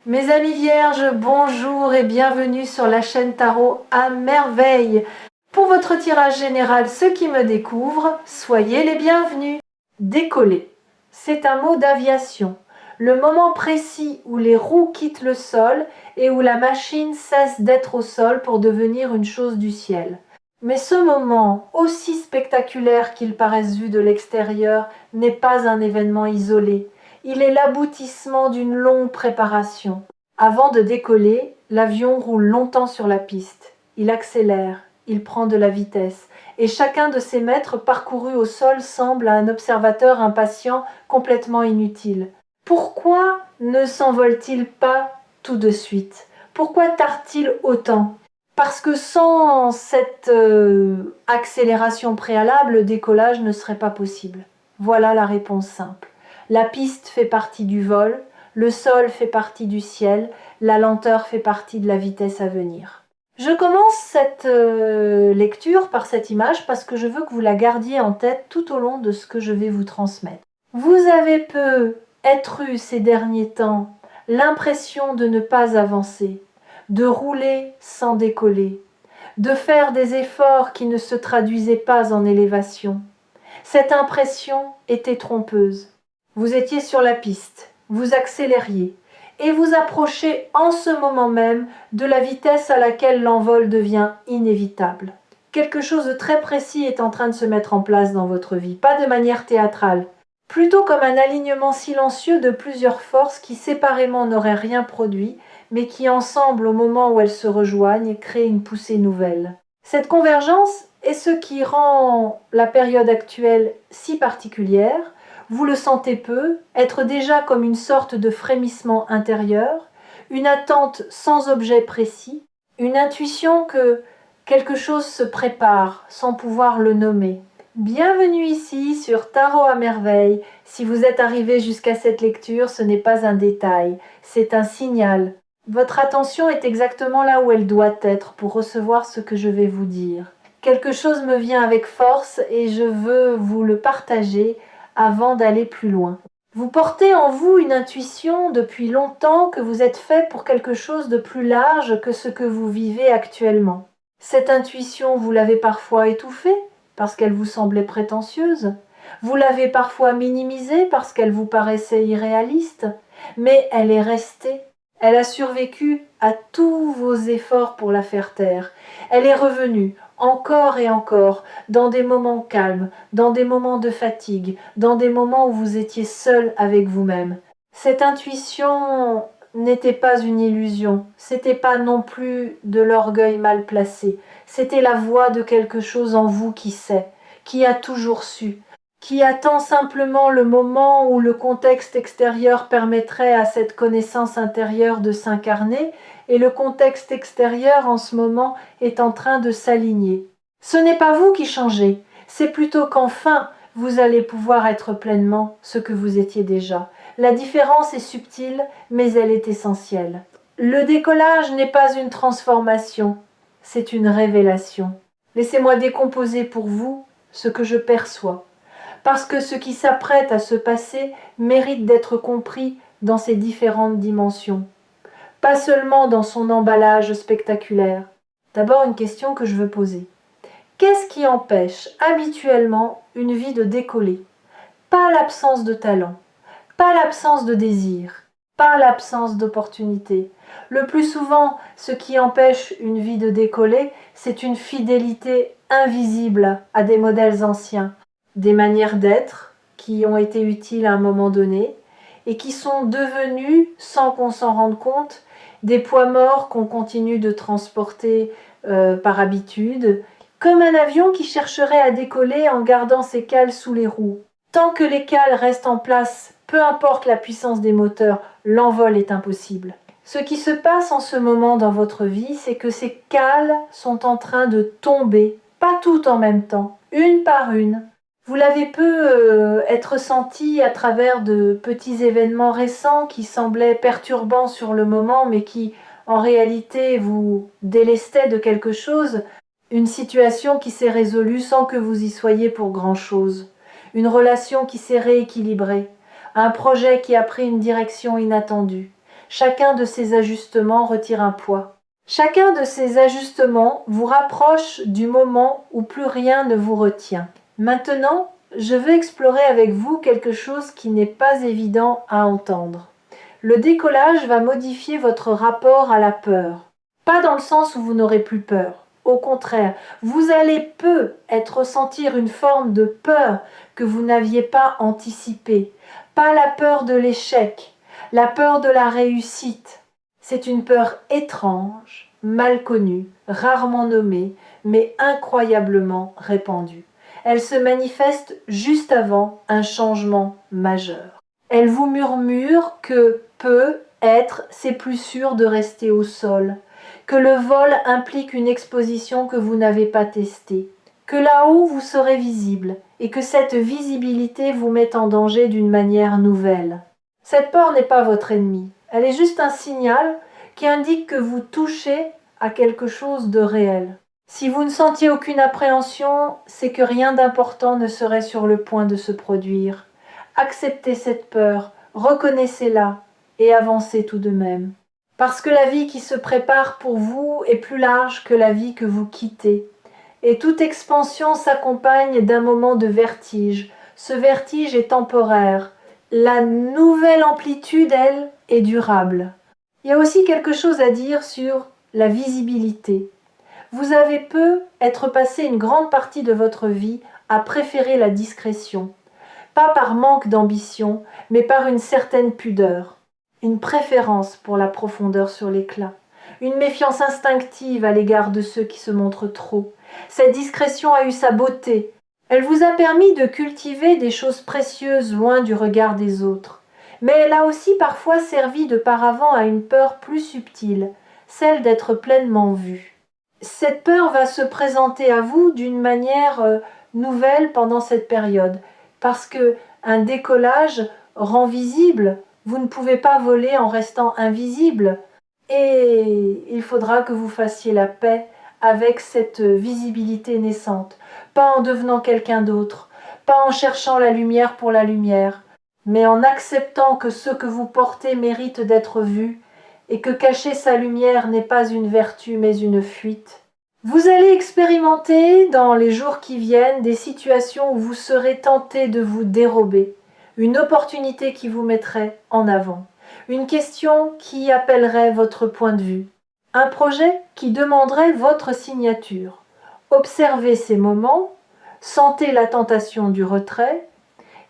Mes amis vierges, bonjour et bienvenue sur la chaîne Tarot à merveille. Pour votre tirage général, ceux qui me découvrent, soyez les bienvenus. Décoller, c'est un mot d'aviation. Le moment précis où les roues quittent le sol et où la machine cesse d'être au sol pour devenir une chose du ciel. Mais ce moment, aussi spectaculaire qu'il paraisse vu de l'extérieur, n'est pas un événement isolé. Il est l'aboutissement d'une longue préparation. Avant de décoller, l'avion roule longtemps sur la piste. Il accélère, il prend de la vitesse, et chacun de ses mètres parcourus au sol semble à un observateur impatient complètement inutile. Pourquoi ne s'envole-t-il pas tout de suite? Pourquoi tarde-t-il autant? Parce que sans cette accélération préalable, le décollage ne serait pas possible. Voilà la réponse simple. La piste fait partie du vol, le sol fait partie du ciel, la lenteur fait partie de la vitesse à venir. Je commence cette lecture par cette image parce que je veux que vous la gardiez en tête tout au long de ce que je vais vous transmettre. Vous avez peut-être eu ces derniers temps l'impression de ne pas avancer, de rouler sans décoller, de faire des efforts qui ne se traduisaient pas en élévation. Cette impression était trompeuse. Vous étiez sur la piste, vous accélériez, et vous approchez en ce moment même de la vitesse à laquelle l'envol devient inévitable. Quelque chose de très précis est en train de se mettre en place dans votre vie, pas de manière théâtrale, plutôt comme un alignement silencieux de plusieurs forces qui séparément n'auraient rien produit, mais qui ensemble, au moment où elles se rejoignent, créent une poussée nouvelle. Cette convergence est ce qui rend la période actuelle si particulière. Vous le sentez peu, être déjà comme une sorte de frémissement intérieur, une attente sans objet précis, une intuition que quelque chose se prépare sans pouvoir le nommer. Bienvenue ici sur Tarot à merveille. Si vous êtes arrivé jusqu'à cette lecture, ce n'est pas un détail, c'est un signal. Votre attention est exactement là où elle doit être pour recevoir ce que je vais vous dire. Quelque chose me vient avec force et je veux vous le partager avant d'aller plus loin. Vous portez en vous une intuition depuis longtemps que vous êtes fait pour quelque chose de plus large que ce que vous vivez actuellement. Cette intuition, vous l'avez parfois étouffée parce qu'elle vous semblait prétentieuse. Vous l'avez parfois minimisée parce qu'elle vous paraissait irréaliste. Mais elle est restée. Elle a survécu à tous vos efforts pour la faire taire. Elle est revenue encore et encore, dans des moments calmes, dans des moments de fatigue, dans des moments où vous étiez seul avec vous-même. Cette intuition n'était pas une illusion, c'était pas non plus de l'orgueil mal placé, c'était la voix de quelque chose en vous qui sait, qui a toujours su, qui attend simplement le moment où le contexte extérieur permettrait à cette connaissance intérieure de s'incarner, et le contexte extérieur en ce moment est en train de s'aligner. Ce n'est pas vous qui changez, c'est plutôt qu'enfin vous allez pouvoir être pleinement ce que vous étiez déjà. La différence est subtile, mais elle est essentielle. Le décollage n'est pas une transformation, c'est une révélation. Laissez-moi décomposer pour vous ce que je perçois, parce que ce qui s'apprête à se passer mérite d'être compris dans ses différentes dimensions, pas seulement dans son emballage spectaculaire. D'abord, une question que je veux poser. Qu'est-ce qui empêche habituellement une vie de décoller? Pas l'absence de talent, pas l'absence de désir, pas l'absence d'opportunité. Le plus souvent, ce qui empêche une vie de décoller, c'est une fidélité invisible à des modèles anciens, des manières d'être qui ont été utiles à un moment donné et qui sont devenues, sans qu'on s'en rende compte, des poids morts qu'on continue de transporter par habitude, comme un avion qui chercherait à décoller en gardant ses cales sous les roues. Tant que les cales restent en place, peu importe la puissance des moteurs, l'envol est impossible. Ce qui se passe en ce moment dans votre vie, c'est que ces cales sont en train de tomber, pas toutes en même temps, une par une. Vous l'avez être senti à travers de petits événements récents qui semblaient perturbants sur le moment, mais qui, en réalité, vous délestaient de quelque chose. Une situation qui s'est résolue sans que vous y soyez pour grand-chose. Une relation qui s'est rééquilibrée. Un projet qui a pris une direction inattendue. Chacun de ces ajustements retire un poids. Chacun de ces ajustements vous rapproche du moment où plus rien ne vous retient. Maintenant, je veux explorer avec vous quelque chose qui n'est pas évident à entendre. Le décollage va modifier votre rapport à la peur. Pas dans le sens où vous n'aurez plus peur. Au contraire, vous allez ressentir une forme de peur que vous n'aviez pas anticipée. Pas la peur de l'échec, la peur de la réussite. C'est une peur étrange, mal connue, rarement nommée, mais incroyablement répandue. Elle se manifeste juste avant un changement majeur. Elle vous murmure que peut-être c'est plus sûr de rester au sol, que le vol implique une exposition que vous n'avez pas testée, que là-haut vous serez visible et que cette visibilité vous met en danger d'une manière nouvelle. Cette peur n'est pas votre ennemi, elle est juste un signal qui indique que vous touchez à quelque chose de réel. Si vous ne sentiez aucune appréhension, c'est que rien d'important ne serait sur le point de se produire. Acceptez cette peur, reconnaissez-la et avancez tout de même. Parce que la vie qui se prépare pour vous est plus large que la vie que vous quittez. Et toute expansion s'accompagne d'un moment de vertige. Ce vertige est temporaire. La nouvelle amplitude, elle, est durable. Il y a aussi quelque chose à dire sur la visibilité. Vous avez être passé une grande partie de votre vie à préférer la discrétion. Pas par manque d'ambition, mais par une certaine pudeur. Une préférence pour la profondeur sur l'éclat. Une méfiance instinctive à l'égard de ceux qui se montrent trop. Cette discrétion a eu sa beauté. Elle vous a permis de cultiver des choses précieuses loin du regard des autres. Mais elle a aussi parfois servi de paravent à une peur plus subtile, celle d'être pleinement vue. Cette peur va se présenter à vous d'une manière nouvelle pendant cette période, parce que un décollage rend visible, vous ne pouvez pas voler en restant invisible, et il faudra que vous fassiez la paix avec cette visibilité naissante, pas en devenant quelqu'un d'autre, pas en cherchant la lumière pour la lumière, mais en acceptant que ce que vous portez mérite d'être vu, et que cacher sa lumière n'est pas une vertu mais une fuite. Vous allez expérimenter dans les jours qui viennent des situations où vous serez tenté de vous dérober, une opportunité qui vous mettrait en avant, une question qui appellerait votre point de vue, un projet qui demanderait votre signature. Observez ces moments, sentez la tentation du retrait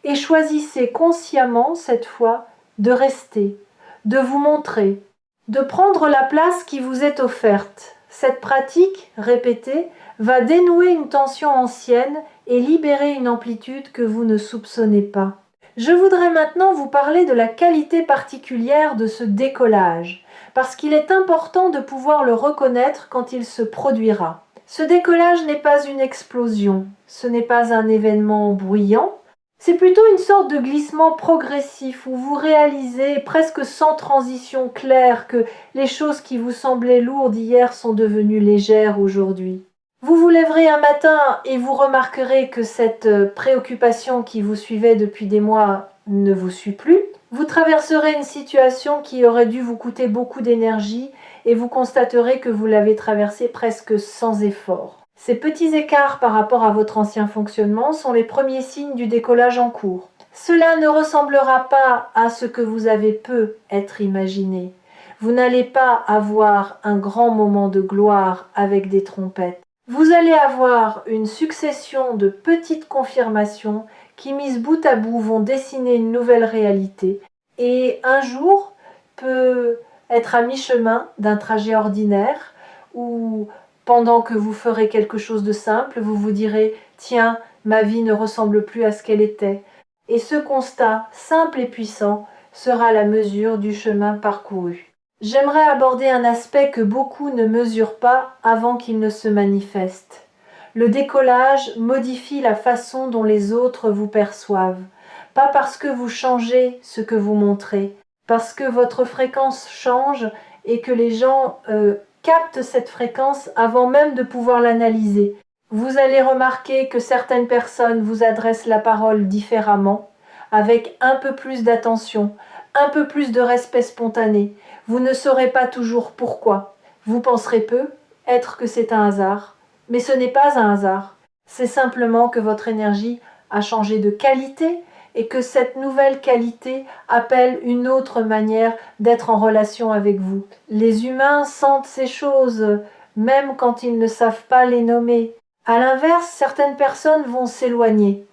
et choisissez consciemment cette fois de rester, de vous montrer, de prendre la place qui vous est offerte. Cette pratique, répétée, va dénouer une tension ancienne et libérer une amplitude que vous ne soupçonnez pas. Je voudrais maintenant vous parler de la qualité particulière de ce décollage, parce qu'il est important de pouvoir le reconnaître quand il se produira. Ce décollage n'est pas une explosion, ce n'est pas un événement bruyant, c'est plutôt une sorte de glissement progressif où vous réalisez presque sans transition claire que les choses qui vous semblaient lourdes hier sont devenues légères aujourd'hui. Vous vous lèverez un matin et vous remarquerez que cette préoccupation qui vous suivait depuis des mois ne vous suit plus. Vous traverserez une situation qui aurait dû vous coûter beaucoup d'énergie et vous constaterez que vous l'avez traversée presque sans effort. Ces petits écarts par rapport à votre ancien fonctionnement sont les premiers signes du décollage en cours. Cela ne ressemblera pas à ce que vous avez être imaginé. Vous n'allez pas avoir un grand moment de gloire avec des trompettes. Vous allez avoir une succession de petites confirmations qui, mises bout à bout, vont dessiner une nouvelle réalité. Et un jour peut être à mi-chemin d'un trajet ordinaire où, pendant que vous ferez quelque chose de simple, vous vous direz « Tiens, ma vie ne ressemble plus à ce qu'elle était ». Et ce constat, simple et puissant, sera la mesure du chemin parcouru. J'aimerais aborder un aspect que beaucoup ne mesurent pas avant qu'il ne se manifeste. Le décollage modifie la façon dont les autres vous perçoivent. Pas parce que vous changez ce que vous montrez, parce que votre fréquence change et que les gens captent cette fréquence avant même de pouvoir l'analyser. Vous allez remarquer que certaines personnes vous adressent la parole différemment, avec un peu plus d'attention, un peu plus de respect spontané. Vous ne saurez pas toujours pourquoi. Vous penserez peu, être que c'est un hasard. Mais ce n'est pas un hasard. C'est simplement que votre énergie a changé de qualité et que cette nouvelle qualité appelle une autre manière d'être en relation avec vous. Les humains sentent ces choses, même quand ils ne savent pas les nommer. À l'inverse, certaines personnes vont s'éloigner.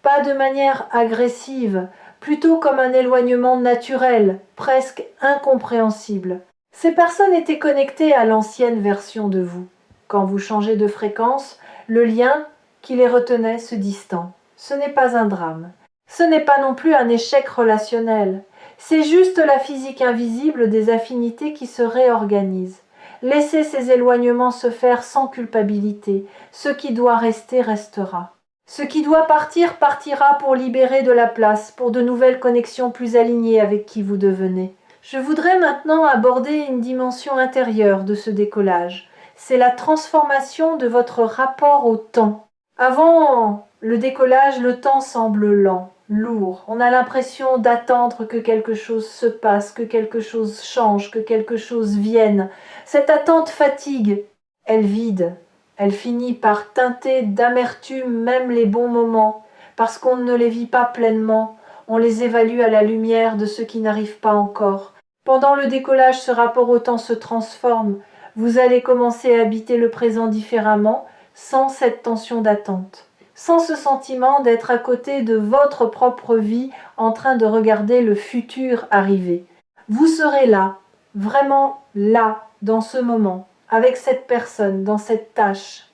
Pas de manière agressive, plutôt comme un éloignement naturel, presque incompréhensible. Ces personnes étaient connectées à l'ancienne version de vous. Quand vous changez de fréquence, le lien qui les retenait se distend. Ce n'est pas un drame. Ce n'est pas non plus un échec relationnel. C'est juste la physique invisible des affinités qui se réorganisent. Laissez ces éloignements se faire sans culpabilité. Ce qui doit rester restera. Ce qui doit partir partira pour libérer de la place, pour de nouvelles connexions plus alignées avec qui vous devenez. Je voudrais maintenant aborder une dimension intérieure de ce décollage. C'est la transformation de votre rapport au temps. Avant le décollage, le temps semble lent, lourd. On a l'impression d'attendre que quelque chose se passe, que quelque chose change, que quelque chose vienne. Cette attente fatigue, elle vide. Elle finit par teinter d'amertume même les bons moments, parce qu'on ne les vit pas pleinement, on les évalue à la lumière de ceux qui n'arrivent pas encore. Pendant le décollage, ce rapport au temps se transforme. Vous allez commencer à habiter le présent différemment, sans cette tension d'attente, sans ce sentiment d'être à côté de votre propre vie en train de regarder le futur arriver. Vous serez là, vraiment là, dans ce moment, avec cette personne, dans cette tâche.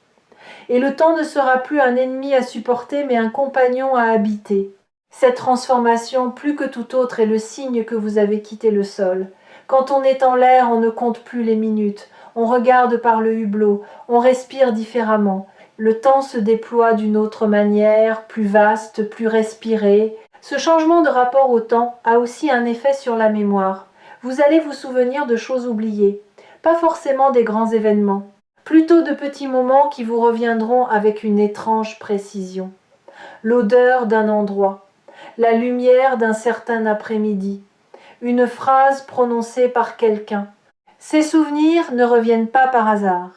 Et le temps ne sera plus un ennemi à supporter, mais un compagnon à habiter. Cette transformation, plus que tout autre, est le signe que vous avez quitté le sol. Quand on est en l'air, on ne compte plus les minutes. On regarde par le hublot, on respire différemment. Le temps se déploie d'une autre manière, plus vaste, plus respiré. Ce changement de rapport au temps a aussi un effet sur la mémoire. Vous allez vous souvenir de choses oubliées, pas forcément des grands événements, plutôt de petits moments qui vous reviendront avec une étrange précision. L'odeur d'un endroit, la lumière d'un certain après-midi, une phrase prononcée par quelqu'un. Ces souvenirs ne reviennent pas par hasard.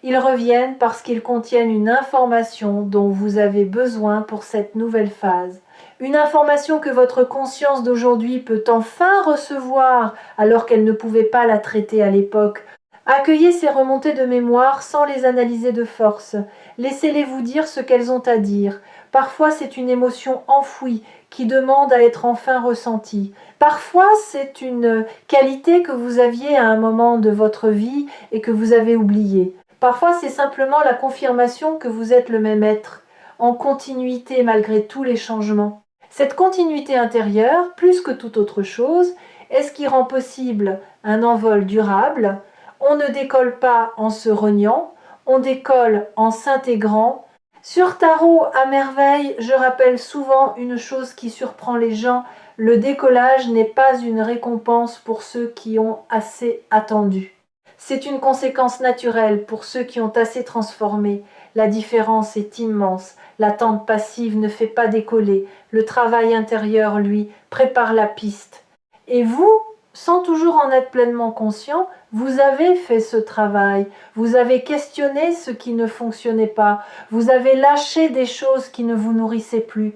Ils reviennent parce qu'ils contiennent une information dont vous avez besoin pour cette nouvelle phase. Une information que votre conscience d'aujourd'hui peut enfin recevoir alors qu'elle ne pouvait pas la traiter à l'époque. Accueillez ces remontées de mémoire sans les analyser de force. Laissez-les vous dire ce qu'elles ont à dire. Parfois, c'est une émotion enfouie qui demande à être enfin ressentie. Parfois, c'est une qualité que vous aviez à un moment de votre vie et que vous avez oubliée. Parfois, c'est simplement la confirmation que vous êtes le même être, en continuité malgré tous les changements. Cette continuité intérieure, plus que toute autre chose, est ce qui rend possible un envol durable. On ne décolle pas en se reniant, on décolle en s'intégrant. Sur Tarot à merveille, je rappelle souvent une chose qui surprend les gens, le décollage n'est pas une récompense pour ceux qui ont assez attendu. C'est une conséquence naturelle pour ceux qui ont assez transformé. La différence est immense. L'attente passive ne fait pas décoller. Le travail intérieur, lui, prépare la piste. Et vous, sans toujours en être pleinement conscient, vous avez fait ce travail. Vous avez questionné ce qui ne fonctionnait pas. Vous avez lâché des choses qui ne vous nourrissaient plus.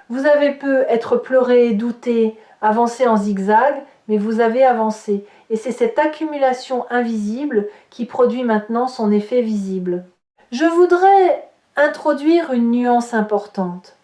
Vous avez pu être pleuré, douté, avancé en zigzag, mais vous avez avancé. Et c'est cette accumulation invisible qui produit maintenant son effet visible. Je voudrais introduire une nuance importante.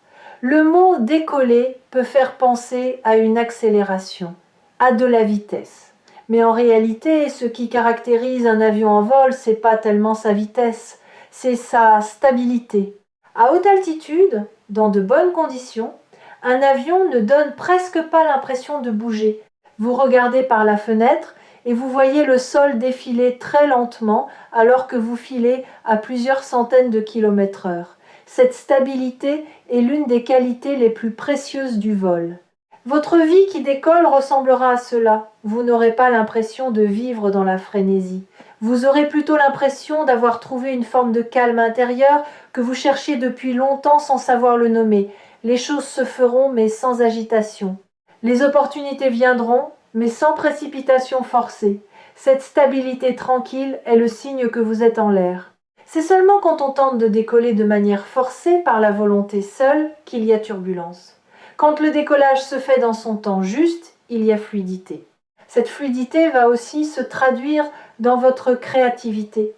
Le mot décoller peut faire penser à une accélération, à de la vitesse. Mais en réalité, ce qui caractérise un avion en vol, c'est pas tellement sa vitesse, c'est sa stabilité. À haute altitude, dans de bonnes conditions, un avion ne donne presque pas l'impression de bouger. Vous regardez par la fenêtre et vous voyez le sol défiler très lentement alors que vous filez à plusieurs centaines de kilomètres/heure. Cette stabilité est l'une des qualités les plus précieuses du vol. Votre vie qui décolle ressemblera à cela. Vous n'aurez pas l'impression de vivre dans la frénésie. Vous aurez plutôt l'impression d'avoir trouvé une forme de calme intérieur que vous cherchiez depuis longtemps sans savoir le nommer. Les choses se feront mais sans agitation. Les opportunités viendront, mais sans précipitation forcée. Cette stabilité tranquille est le signe que vous êtes en l'air. C'est seulement quand on tente de décoller de manière forcée par la volonté seule qu'il y a turbulence. Quand le décollage se fait dans son temps juste, il y a fluidité. Cette fluidité va aussi se traduire dans votre créativité.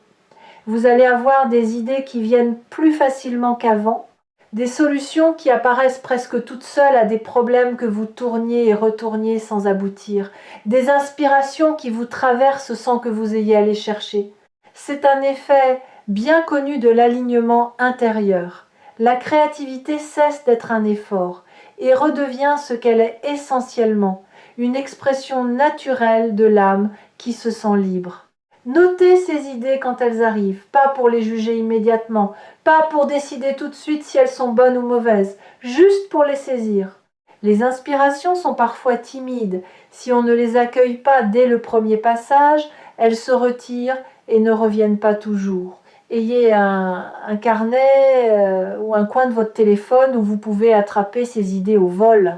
Vous allez avoir des idées qui viennent plus facilement qu'avant, des solutions qui apparaissent presque toutes seules à des problèmes que vous tourniez et retourniez sans aboutir, des inspirations qui vous traversent sans que vous ayez à les chercher. C'est un effet bien connu de l'alignement intérieur. La créativité cesse d'être un effort et redevient ce qu'elle est essentiellement, une expression naturelle de l'âme qui se sent libre. Notez ces idées quand elles arrivent, pas pour les juger immédiatement, pas pour décider tout de suite si elles sont bonnes ou mauvaises, juste pour les saisir. Les inspirations sont parfois timides. Si on ne les accueille pas dès le premier passage, elles se retirent et ne reviennent pas toujours. Ayez un carnet ou un coin de votre téléphone où vous pouvez attraper ces idées au vol.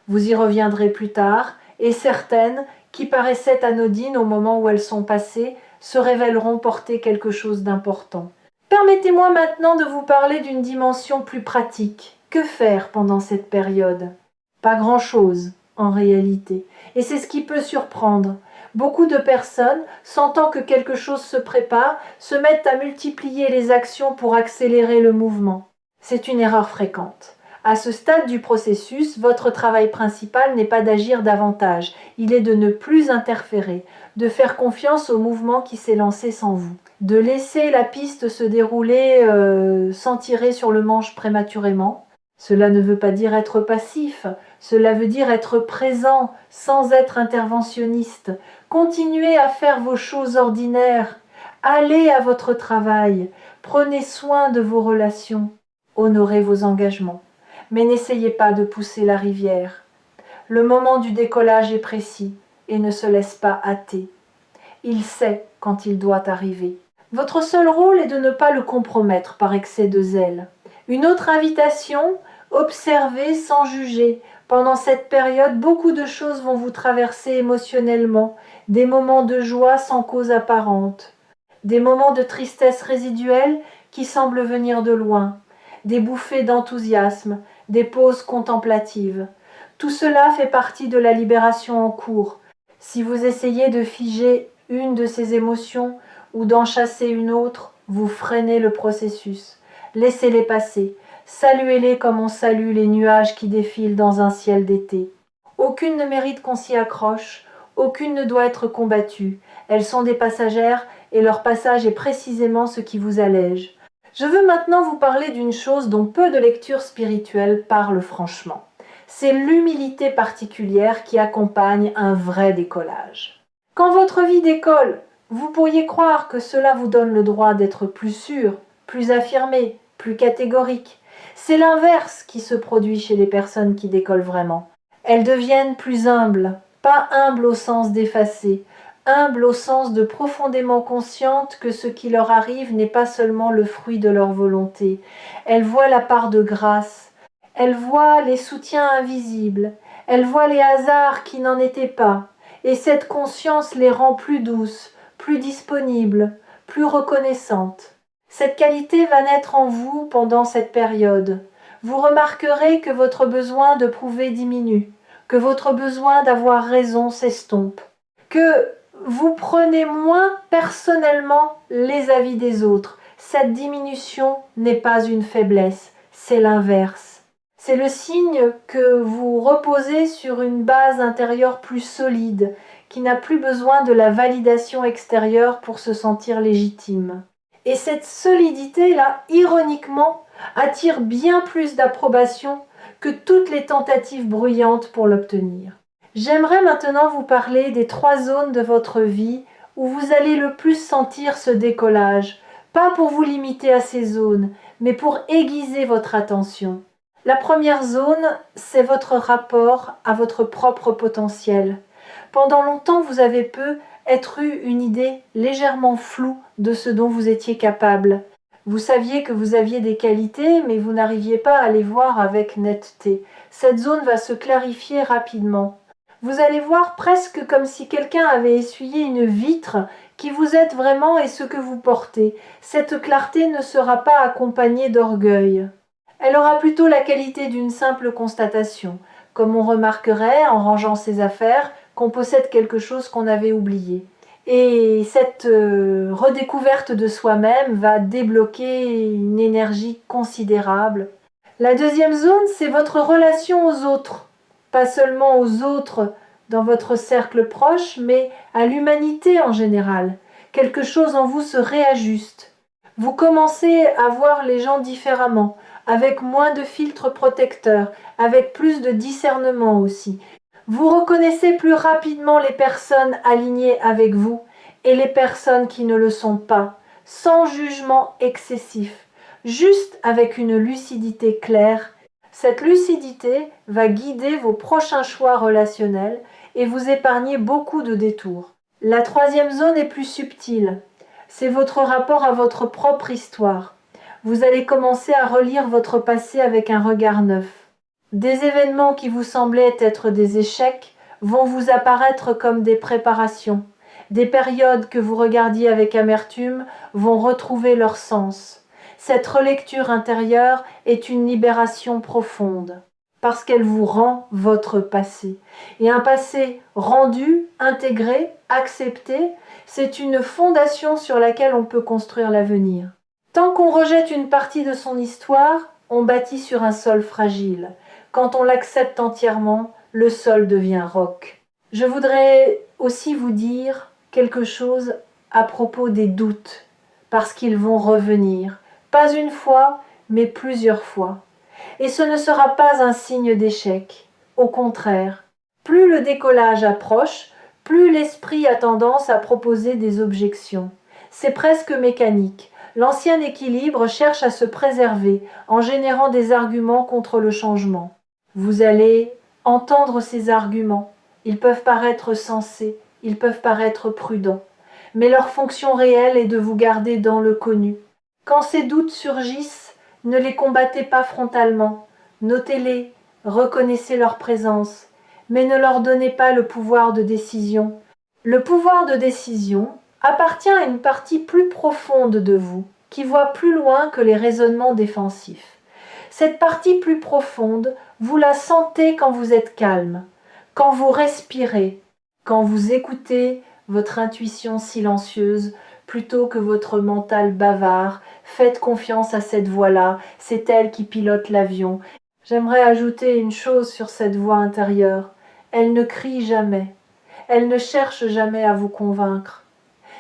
Vous y reviendrez plus tard, et certaines, qui paraissaient anodines au moment où elles sont passées, se révéleront porter quelque chose d'important. Permettez-moi maintenant de vous parler d'une dimension plus pratique. Que faire pendant cette période? Pas grand-chose, en réalité. Et c'est ce qui peut surprendre. Beaucoup de personnes, sentant que quelque chose se prépare, se mettent à multiplier les actions pour accélérer le mouvement. C'est une erreur fréquente. À ce stade du processus, votre travail principal n'est pas d'agir davantage, il est de ne plus interférer, de faire confiance au mouvement qui s'est lancé sans vous, de laisser la piste se dérouler sans tirer sur le manche prématurément. Cela ne veut pas dire être passif, cela veut dire être présent sans être interventionniste. Continuez à faire vos choses ordinaires, allez à votre travail, prenez soin de vos relations, honorez vos engagements. Mais n'essayez pas de pousser la rivière. Le moment du décollage est précis et ne se laisse pas hâter. Il sait quand il doit arriver. Votre seul rôle est de ne pas le compromettre par excès de zèle. Une autre invitation, observez sans juger. Pendant cette période, beaucoup de choses vont vous traverser émotionnellement, des moments de joie sans cause apparente, des moments de tristesse résiduelle qui semblent venir de loin, des bouffées d'enthousiasme, des pauses contemplatives. Tout cela fait partie de la libération en cours. Si vous essayez de figer une de ces émotions ou d'en chasser une autre, vous freinez le processus. Laissez-les passer. Saluez-les comme on salue les nuages qui défilent dans un ciel d'été. Aucune ne mérite qu'on s'y accroche, aucune ne doit être combattue. Elles sont des passagères et leur passage est précisément ce qui vous allège. Je veux maintenant vous parler d'une chose dont peu de lectures spirituelles parlent franchement. C'est l'humilité particulière qui accompagne un vrai décollage. Quand votre vie décolle, vous pourriez croire que cela vous donne le droit d'être plus sûr, plus affirmé, plus catégorique. C'est l'inverse qui se produit chez les personnes qui décollent vraiment. Elles deviennent plus humbles, pas humbles au sens d'effacer, humbles au sens de profondément conscientes que ce qui leur arrive n'est pas seulement le fruit de leur volonté. Elles voient la part de grâce, elles voient les soutiens invisibles, elles voient les hasards qui n'en étaient pas, et cette conscience les rend plus douces, plus disponibles, plus reconnaissantes. Cette qualité va naître en vous pendant cette période. Vous remarquerez que votre besoin de prouver diminue, que votre besoin d'avoir raison s'estompe, que vous prenez moins personnellement les avis des autres. Cette diminution n'est pas une faiblesse, c'est l'inverse. C'est le signe que vous reposez sur une base intérieure plus solide, qui n'a plus besoin de la validation extérieure pour se sentir légitime. Et cette solidité-là, ironiquement, attire bien plus d'approbation que toutes les tentatives bruyantes pour l'obtenir. J'aimerais maintenant vous parler des 3 zones de votre vie où vous allez le plus sentir ce décollage, pas pour vous limiter à ces zones, mais pour aiguiser votre attention. La première zone, c'est votre rapport à votre propre potentiel. Pendant longtemps, vous avez peu être eu une idée légèrement floue de ce dont vous étiez capable. Vous saviez que vous aviez des qualités, mais vous n'arriviez pas à les voir avec netteté. Cette zone va se clarifier rapidement. Vous allez voir presque comme si quelqu'un avait essuyé une vitre qui vous êtes vraiment et ce que vous portez. Cette clarté ne sera pas accompagnée d'orgueil. Elle aura plutôt la qualité d'une simple constatation, comme on remarquerait, en rangeant ses affaires, qu'on possède quelque chose qu'on avait oublié. Et cette redécouverte de soi-même va débloquer une énergie considérable. La deuxième zone, c'est votre relation aux autres. Pas seulement aux autres dans votre cercle proche, mais à l'humanité en général. Quelque chose en vous se réajuste. Vous commencez à voir les gens différemment, avec moins de filtres protecteurs, avec plus de discernement aussi. Vous reconnaissez plus rapidement les personnes alignées avec vous et les personnes qui ne le sont pas, sans jugement excessif, juste avec une lucidité claire. Cette lucidité va guider vos prochains choix relationnels et vous épargner beaucoup de détours. La troisième zone est plus subtile. C'est votre rapport à votre propre histoire. Vous allez commencer à relire votre passé avec un regard neuf. Des événements qui vous semblaient être des échecs vont vous apparaître comme des préparations. Des périodes que vous regardiez avec amertume vont retrouver leur sens. Cette relecture intérieure est une libération profonde, parce qu'elle vous rend votre passé. Et un passé rendu, intégré, accepté, c'est une fondation sur laquelle on peut construire l'avenir. Tant qu'on rejette une partie de son histoire, on bâtit sur un sol fragile. Quand on l'accepte entièrement, le sol devient roc. Je voudrais aussi vous dire quelque chose à propos des doutes, parce qu'ils vont revenir, pas une fois, mais plusieurs fois. Et ce ne sera pas un signe d'échec. Au contraire, plus le décollage approche, plus l'esprit a tendance à proposer des objections. C'est presque mécanique. L'ancien équilibre cherche à se préserver en générant des arguments contre le changement. Vous allez entendre ces arguments. Ils peuvent paraître sensés, ils peuvent paraître prudents, mais leur fonction réelle est de vous garder dans le connu. Quand ces doutes surgissent, ne les combattez pas frontalement. Notez-les, reconnaissez leur présence, mais ne leur donnez pas le pouvoir de décision. Le pouvoir de décision appartient à une partie plus profonde de vous, qui voit plus loin que les raisonnements défensifs. Cette partie plus profonde, vous la sentez quand vous êtes calme, quand vous respirez, quand vous écoutez votre intuition silencieuse plutôt que votre mental bavard. Faites confiance à cette voix-là, c'est elle qui pilote l'avion. J'aimerais ajouter une chose sur cette voix intérieure. Elle ne crie jamais, elle ne cherche jamais à vous convaincre.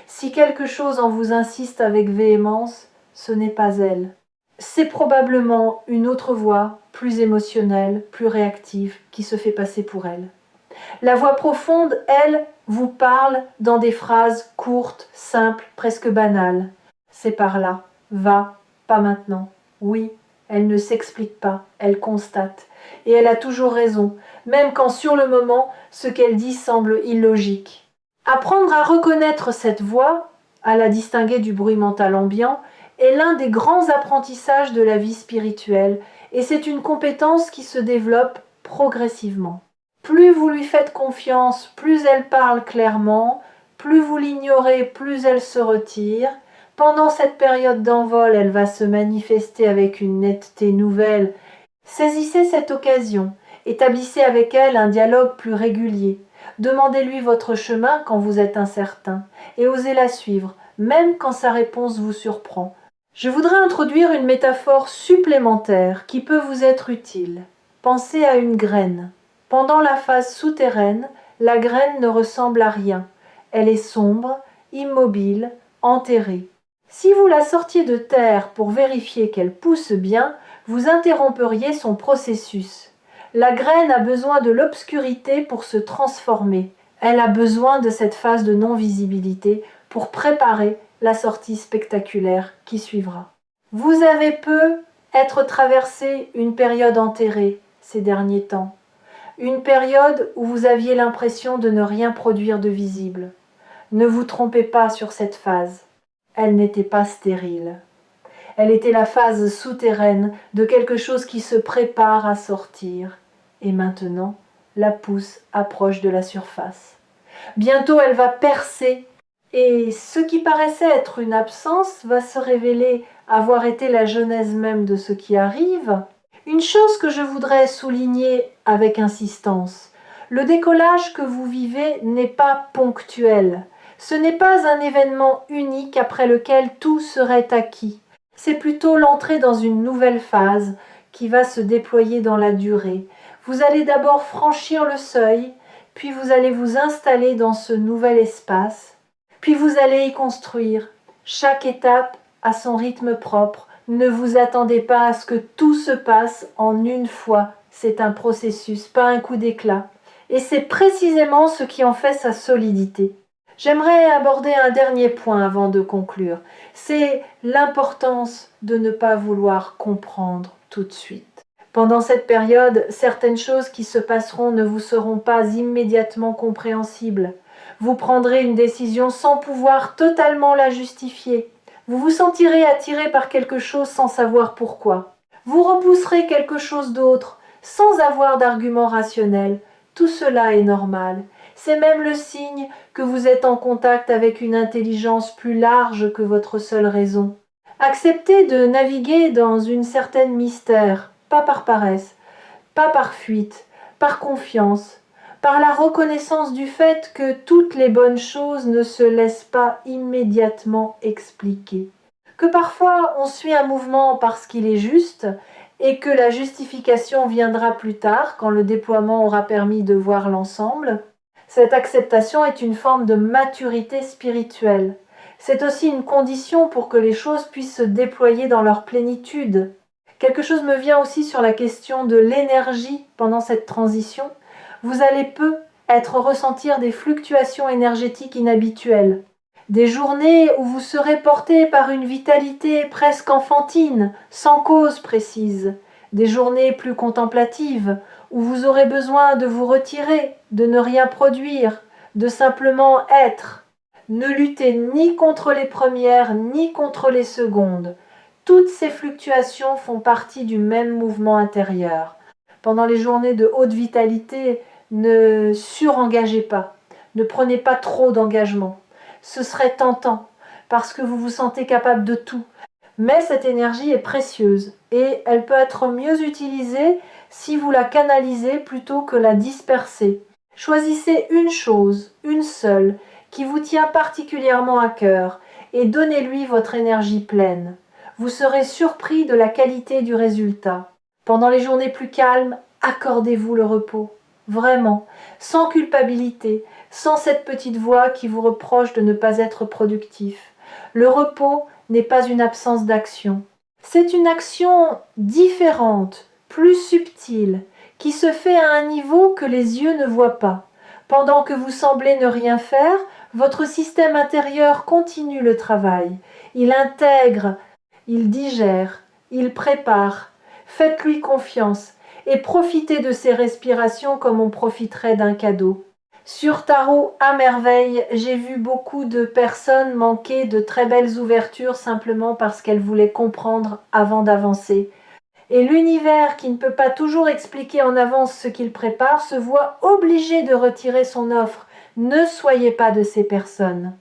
Si quelque chose en vous insiste avec véhémence, ce n'est pas elle. C'est probablement une autre voix, plus émotionnelle, plus réactive, qui se fait passer pour elle. La voix profonde, elle, vous parle dans des phrases courtes, simples, presque banales. C'est par là. Va, pas maintenant. Oui, elle ne s'explique pas, elle constate. Et elle a toujours raison, même quand sur le moment, ce qu'elle dit semble illogique. Apprendre à reconnaître cette voix, à la distinguer du bruit mental ambiant, est l'un des grands apprentissages de la vie spirituelle, et c'est une compétence qui se développe progressivement. Plus vous lui faites confiance, plus elle parle clairement, plus vous l'ignorez, plus elle se retire. Pendant cette période d'envol, elle va se manifester avec une netteté nouvelle. Saisissez cette occasion, établissez avec elle un dialogue plus régulier. Demandez-lui votre chemin quand vous êtes incertain, et osez la suivre, même quand sa réponse vous surprend. Je voudrais introduire une métaphore supplémentaire qui peut vous être utile. Pensez à une graine. Pendant la phase souterraine, la graine ne ressemble à rien. Elle est sombre, immobile, enterrée. Si vous la sortiez de terre pour vérifier qu'elle pousse bien, vous interromperiez son processus. La graine a besoin de l'obscurité pour se transformer. Elle a besoin de cette phase de non-visibilité pour préparer la sortie spectaculaire qui suivra. Vous avez peu être traversé une période enterrée ces derniers temps. Une période où vous aviez l'impression de ne rien produire de visible. Ne vous trompez pas sur cette phase. Elle n'était pas stérile. Elle était la phase souterraine de quelque chose qui se prépare à sortir. Et maintenant, la pousse approche de la surface. Bientôt elle va percer et ce qui paraissait être une absence va se révéler avoir été la genèse même de ce qui arrive. Une chose que je voudrais souligner avec insistance, le décollage que vous vivez n'est pas ponctuel. Ce n'est pas un événement unique après lequel tout serait acquis. C'est plutôt l'entrée dans une nouvelle phase qui va se déployer dans la durée. Vous allez d'abord franchir le seuil, puis vous allez vous installer dans ce nouvel espace, puis vous allez y construire. Chaque étape a son rythme propre. Ne vous attendez pas à ce que tout se passe en une fois. C'est un processus, pas un coup d'éclat. Et c'est précisément ce qui en fait sa solidité. J'aimerais aborder un dernier point avant de conclure. C'est l'importance de ne pas vouloir comprendre tout de suite. Pendant cette période, certaines choses qui se passeront ne vous seront pas immédiatement compréhensibles. Vous prendrez une décision sans pouvoir totalement la justifier. Vous vous sentirez attiré par quelque chose sans savoir pourquoi. Vous repousserez quelque chose d'autre sans avoir d'argument rationnel. Tout cela est normal. C'est même le signe que vous êtes en contact avec une intelligence plus large que votre seule raison. Acceptez de naviguer dans une certaine mystère, pas par paresse, pas par fuite, par confiance, par la reconnaissance du fait que toutes les bonnes choses ne se laissent pas immédiatement expliquer. Que parfois on suit un mouvement parce qu'il est juste et que la justification viendra plus tard quand le déploiement aura permis de voir l'ensemble. Cette acceptation est une forme de maturité spirituelle. C'est aussi une condition pour que les choses puissent se déployer dans leur plénitude. Quelque chose me vient aussi sur la question de l'énergie pendant cette transition. Vous allez peu ressentir des fluctuations énergétiques inhabituelles. Des journées où vous serez porté par une vitalité presque enfantine, sans cause précise. Des journées plus contemplatives, où vous aurez besoin de vous retirer, de ne rien produire, de simplement être. Ne luttez ni contre les premières, ni contre les secondes. Toutes ces fluctuations font partie du même mouvement intérieur. Pendant les journées de haute vitalité, ne surengagez pas, ne prenez pas trop d'engagement. Ce serait tentant, parce que vous vous sentez capable de tout. Mais cette énergie est précieuse et elle peut être mieux utilisée si vous la canalisez plutôt que la dispersez. Choisissez une chose, une seule, qui vous tient particulièrement à cœur et donnez-lui votre énergie pleine. Vous serez surpris de la qualité du résultat. Pendant les journées plus calmes, accordez-vous le repos. Vraiment, sans culpabilité, sans cette petite voix qui vous reproche de ne pas être productif. Le repos n'est pas une absence d'action. C'est une action différente, plus subtile, qui se fait à un niveau que les yeux ne voient pas. Pendant que vous semblez ne rien faire, votre système intérieur continue le travail. Il intègre, il digère, il prépare. Faites-lui confiance et profitez de ses respirations comme on profiterait d'un cadeau. Sur Tarot à merveille, j'ai vu beaucoup de personnes manquer de très belles ouvertures simplement parce qu'elles voulaient comprendre avant d'avancer. Et l'univers, qui ne peut pas toujours expliquer en avance ce qu'il prépare, se voit obligé de retirer son offre. Ne soyez pas de ces personnes.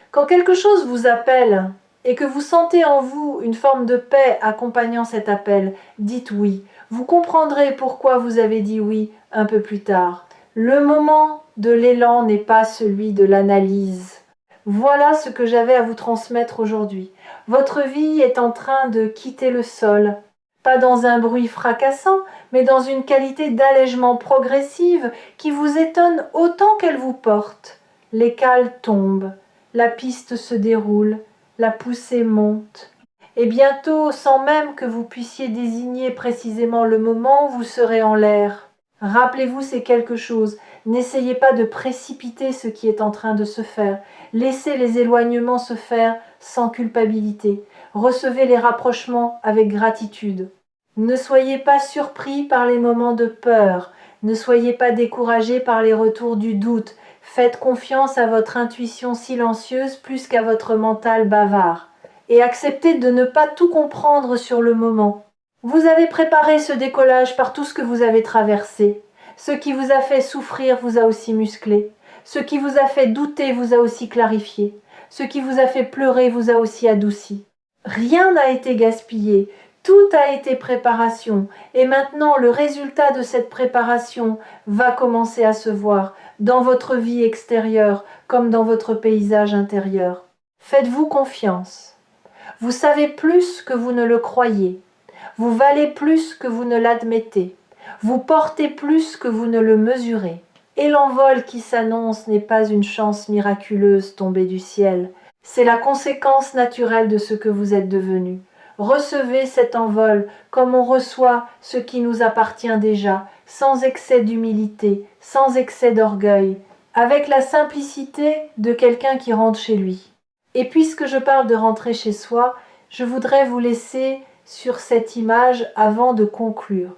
Quand quelque chose vous appelle et que vous sentez en vous une forme de paix accompagnant cet appel, dites oui. Vous comprendrez pourquoi vous avez dit oui un peu plus tard. Le moment de l'élan n'est pas celui de l'analyse. Voilà ce que j'avais à vous transmettre aujourd'hui. Votre vie est en train de quitter le sol. Pas dans un bruit fracassant, mais dans une qualité d'allègement progressive qui vous étonne autant qu'elle vous porte. Les cales tombent, la piste se déroule, la poussée monte. Et bientôt, sans même que vous puissiez désigner précisément le moment, vous serez en l'air. Rappelez-vous ces quelque chose. N'essayez pas de précipiter ce qui est en train de se faire. Laissez les éloignements se faire sans culpabilité. Recevez les rapprochements avec gratitude. Ne soyez pas surpris par les moments de peur. Ne soyez pas découragé par les retours du doute. Faites confiance à votre intuition silencieuse plus qu'à votre mental bavard. Et acceptez de ne pas tout comprendre sur le moment. Vous avez préparé ce décollage par tout ce que vous avez traversé. Ce qui vous a fait souffrir vous a aussi musclé. Ce qui vous a fait douter vous a aussi clarifié. Ce qui vous a fait pleurer vous a aussi adouci. Rien n'a été gaspillé, tout a été préparation. Et maintenant, le résultat de cette préparation va commencer à se voir dans votre vie extérieure comme dans votre paysage intérieur. Faites-vous confiance. Vous savez plus que vous ne le croyez. Vous valez plus que vous ne l'admettez. Vous portez plus que vous ne le mesurez. Et l'envol qui s'annonce n'est pas une chance miraculeuse tombée du ciel. C'est la conséquence naturelle de ce que vous êtes devenu. Recevez cet envol comme on reçoit ce qui nous appartient déjà, sans excès d'humilité, sans excès d'orgueil, avec la simplicité de quelqu'un qui rentre chez lui. Et puisque je parle de rentrer chez soi, je voudrais vous laisser sur cette image avant de conclure.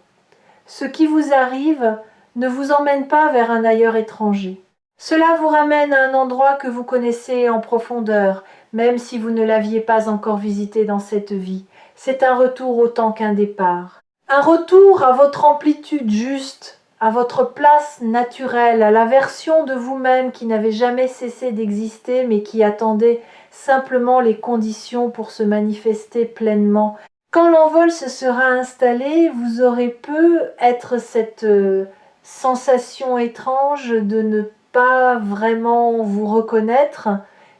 Ce qui vous arrive ne vous emmène pas vers un ailleurs étranger. Cela vous ramène à un endroit que vous connaissez en profondeur, même si vous ne l'aviez pas encore visité dans cette vie. C'est un retour autant qu'un départ. Un retour à votre amplitude juste, à votre place naturelle, à la version de vous-même qui n'avait jamais cessé d'exister mais qui attendait simplement les conditions pour se manifester pleinement. Quand l'envol se sera installé, vous aurez peu être cette sensation étrange de ne pas vraiment vous reconnaître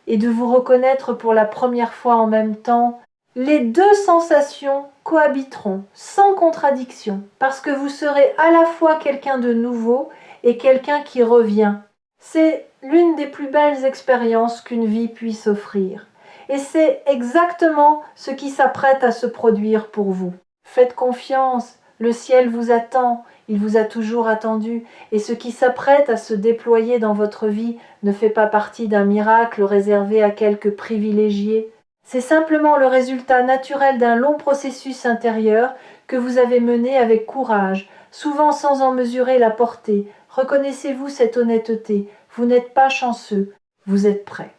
et de vous reconnaître pour la première fois en même temps. Les deux sensations cohabiteront sans contradiction parce que vous serez à la fois quelqu'un de nouveau et quelqu'un qui revient. C'est l'une des plus belles expériences qu'une vie puisse offrir. Et c'est exactement ce qui s'apprête à se produire pour vous. Faites confiance, le ciel vous attend, il vous a toujours attendu, et ce qui s'apprête à se déployer dans votre vie ne fait pas partie d'un miracle réservé à quelques privilégiés. C'est simplement le résultat naturel d'un long processus intérieur que vous avez mené avec courage, souvent sans en mesurer la portée. Reconnaissez-vous cette honnêteté, vous n'êtes pas chanceux, vous êtes prêt.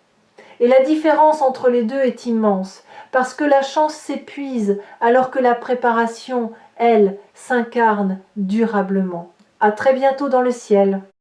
Et la différence entre les deux est immense, parce que la chance s'épuise alors que la préparation, elle, s'incarne durablement. À très bientôt dans le ciel.